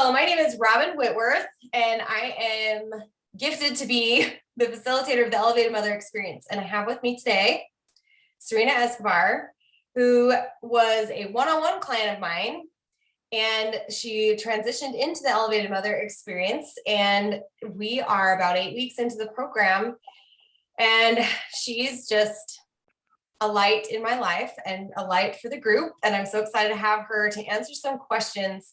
Hello, my name is Robin Whitworth, and I am gifted to be the facilitator of the Elevated Mother Experience. And I have with me today Serena Escobar, who was a one-on-one client of mine, and she transitioned into the Elevated Mother Experience. And we are about 8 weeks into the program, and she's just a light in my life and a light for the group. And I'm so excited to have her to answer some questions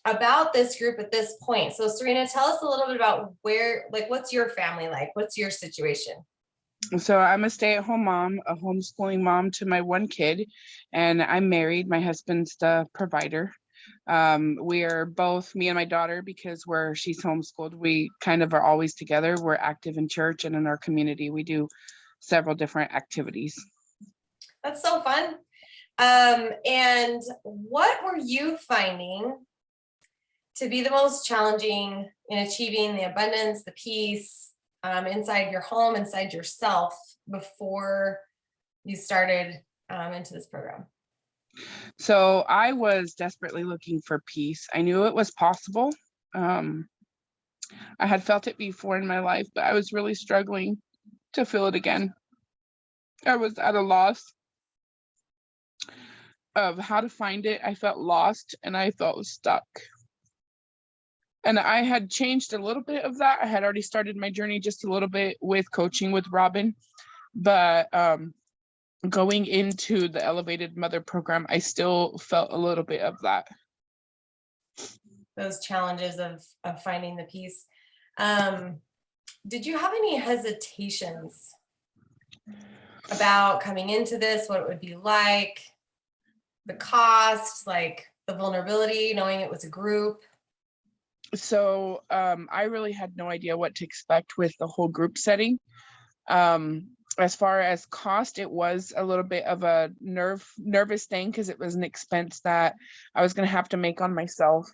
about this group at this point. So Serena, tell us a little bit about what's your family like? What's your situation? So I'm a stay-at-home mom, a homeschooling mom to my one kid, and I'm married. My husband's the provider. We are both, me and my daughter, because she's homeschooled, we kind of are always together. We're active in church and in our community. We do several different activities. That's so fun. And what were you finding to be the most challenging in achieving the abundance, the peace inside your home, inside yourself, before you started into this program? So I was desperately looking for peace. I knew it was possible. I had felt it before in my life, but I was really struggling to feel it again. I was at a loss of how to find it. I felt lost and I felt stuck. And I had changed a little bit of that. I had already started my journey just a little bit with coaching with Robin, but going into the Elevated Mother program, I still felt a little bit of that. Those challenges of finding the peace. Did you have any hesitations about coming into this, what it would be like, the cost, like the vulnerability, knowing it was a group? So I really had no idea what to expect with the whole group setting. As far as cost, it was a little bit of a nervous thing because it was an expense that I was going to have to make on myself.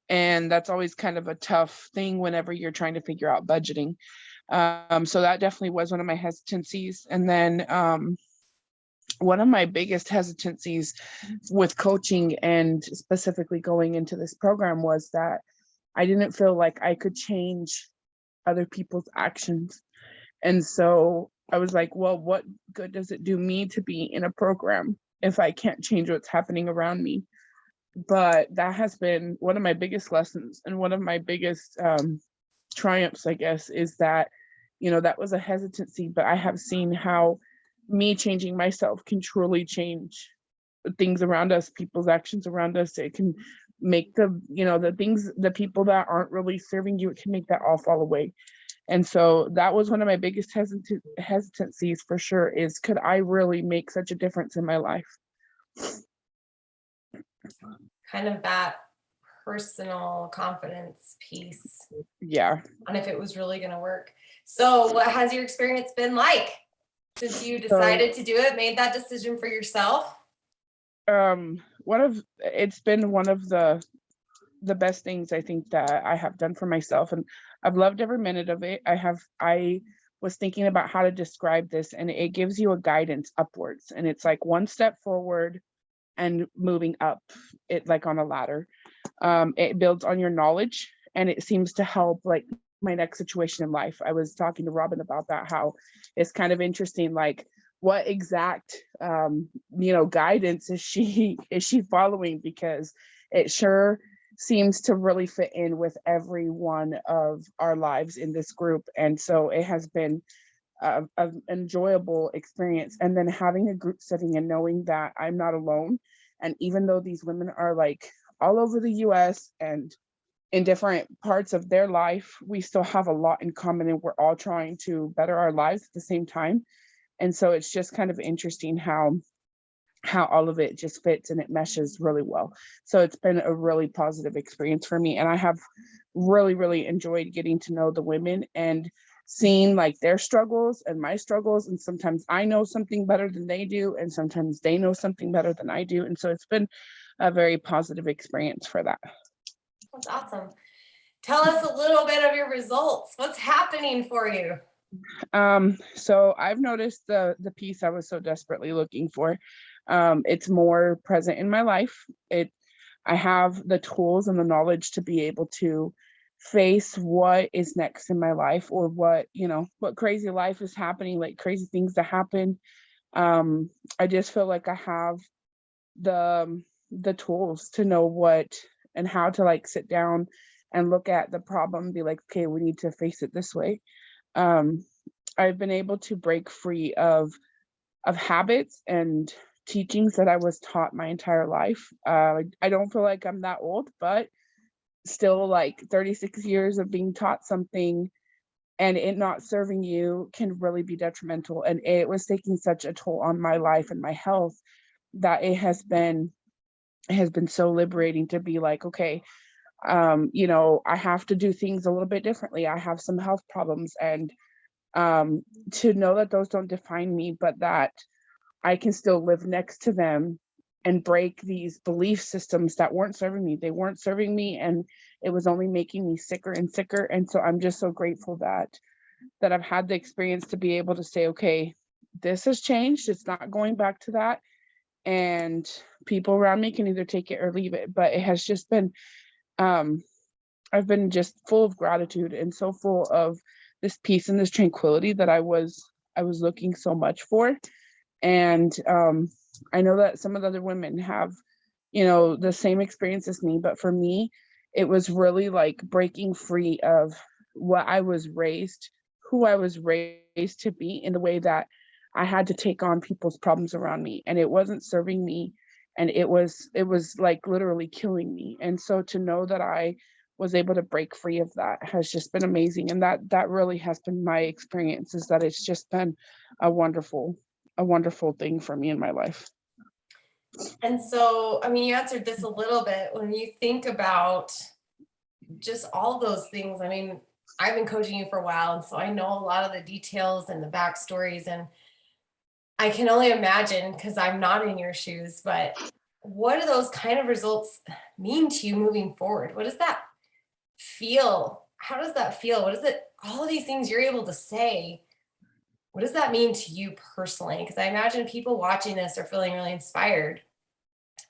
And that's always kind of a tough thing whenever you're trying to figure out budgeting. So that definitely was one of my hesitancies. And then one of my biggest hesitancies with coaching and specifically going into this program was that I didn't feel like I could change other people's actions. And so I was like, well, what good does it do me to be in a program if I can't change what's happening around me? But that has been one of my biggest lessons and one of my biggest triumphs, I guess, is that, that was a hesitancy, but I have seen how me changing myself can truly change things around us, people's actions around us. It can make the people that aren't really serving you, it can make that all fall away. And so that was one of my biggest hesitancies for sure, is could I really make such a difference in my life? Kind of that personal confidence piece. Yeah. And if it was really going to work. So what has your experience been like since you decided to do it, made that decision for yourself? It's been one of the best things I think that I have done for myself, and I've loved every minute of it. I was thinking about how to describe this, and it gives you a guidance upwards, and it's like one step forward and moving up it like on a ladder. It builds on your knowledge, and it seems to help like my next situation in life. I was talking to Robin about that, how it's kind of interesting, like what exact guidance is she following, because it sure seems to really fit in with every one of our lives in this group. And so it has been an enjoyable experience. And then having a group setting and knowing that I'm not alone. And even though these women are like all over the US and in different parts of their life, we still have a lot in common, and we're all trying to better our lives at the same time. And so it's just kind of interesting how all of it just fits and it meshes really well. So it's been a really positive experience for me. And I have really, really enjoyed getting to know the women and seeing like their struggles and my struggles. And sometimes I know something better than they do, and sometimes they know something better than I do. And so it's been a very positive experience for that. That's awesome. Tell us a little bit of your results. What's happening for you? So I've noticed the peace I was so desperately looking for. It's more present in my life. I have the tools and the knowledge to be able to face what is next in my life, or what, what crazy life is happening, like crazy things that happen. I just feel like I have the tools to know what and how to like sit down and look at the problem and be like, okay, we need to face it this way. um I've been able to break free of habits and teachings that I was taught my entire life. I don't feel like I'm that old, but still, like 36 years of being taught something and it not serving you can really be detrimental. And it was taking such a toll on my life and my health that it has been so liberating to be like, okay, I have to do things a little bit differently. I have some health problems, and to know that those don't define me, but that I can still live next to them and break these belief systems that weren't serving me. They weren't serving me, and it was only making me sicker and sicker. And so I'm just so grateful that I've had the experience to be able to say, okay, this has changed. It's not going back to that. And people around me can either take it or leave it. But it has just been, um, I've been just full of gratitude and so full of this peace and this tranquility that I was looking so much for. And I know that some of the other women have, the same experience as me, but for me, it was really like breaking free of what I was raised, who I was raised to be, in the way that I had to take on people's problems around me, and it wasn't serving me, and it was like literally killing me. And so to know that I was able to break free of that has just been amazing. And that really has been my experience, is that it's just been a wonderful a wonderful thing for me in my life. And so, I mean, you answered this a little bit. When you think about just all those things, I mean, I've been coaching you for a while, and so I know a lot of the details and the backstories, and I can only imagine, because I'm not in your shoes, but what do those kind of results mean to you moving forward? What does that feel? How does that feel? What is it? All of these things you're able to say, what does that mean to you personally? Because I imagine people watching this are feeling really inspired.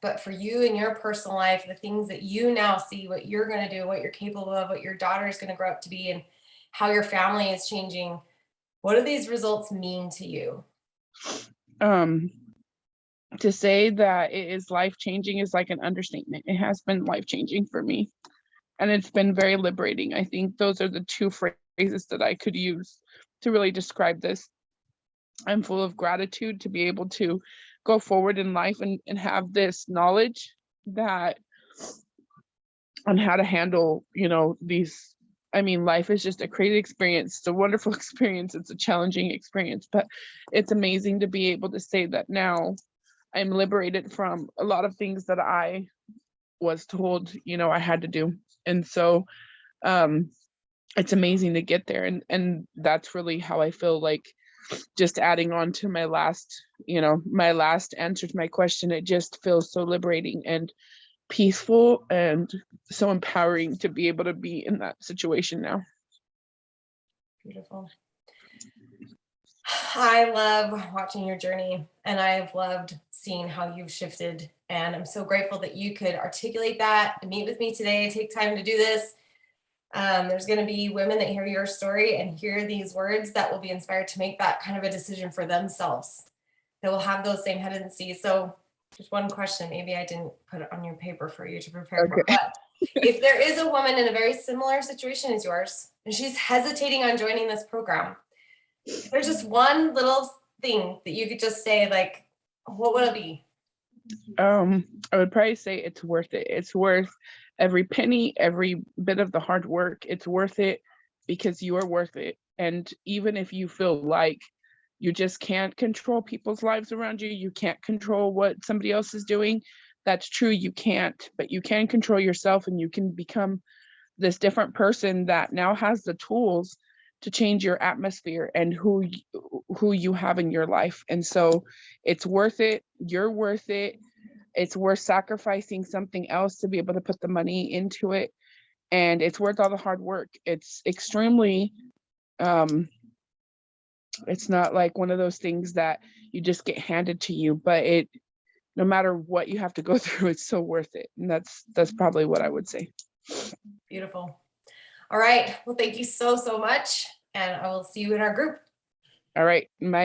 But for you in your personal life, the things that you now see, what you're going to do, what you're capable of, what your daughter is going to grow up to be, and how your family is changing, what do these results mean to you? Um, to say that it is life changing is like an understatement. It has been life changing for me, and it's been very liberating. I think those are the two phrases that I could use to really describe this. I'm full of gratitude to be able to go forward in life and have this knowledge that on how to handle, these. I mean, life is just a crazy experience. It's a wonderful experience. It's a challenging experience, but it's amazing to be able to say that now I'm liberated from a lot of things that I was told, I had to do. And so um it's amazing to get there. And that's really how I feel like, just adding on to my last answer to my question, it just feels so liberating and peaceful and so empowering to be able to be in that situation now. Beautiful. I love watching your journey, and I've loved seeing how you've shifted. And I'm so grateful that you could articulate that and meet with me today, take time to do this. There's going to be women that hear your story and hear these words that will be inspired to make that kind of a decision for themselves. They will have those same tendencies. So, just one question, maybe I didn't put it on your paper for you to prepare for, Okay. but if there is a woman in a very similar situation as yours, and she's hesitating on joining this program, if there's just one little thing that you could just say, like, what would it be? I would probably say it's worth it. It's worth every penny, every bit of the hard work. It's worth it because you are worth it. And even if you feel like you just can't control people's lives around you, you can't control what somebody else is doing, that's true, you can't, but you can control yourself, and you can become this different person that now has the tools to change your atmosphere and who you have in your life. And so it's worth it. You're worth it. It's worth sacrificing something else to be able to put the money into it. And it's worth all the hard work. It's extremely, it's not like one of those things that you just get handed to you, but no matter what you have to go through, it's so worth it. And that's probably what I would say. Beautiful. All right. Well, thank you so much. And I will see you in our group. All right. My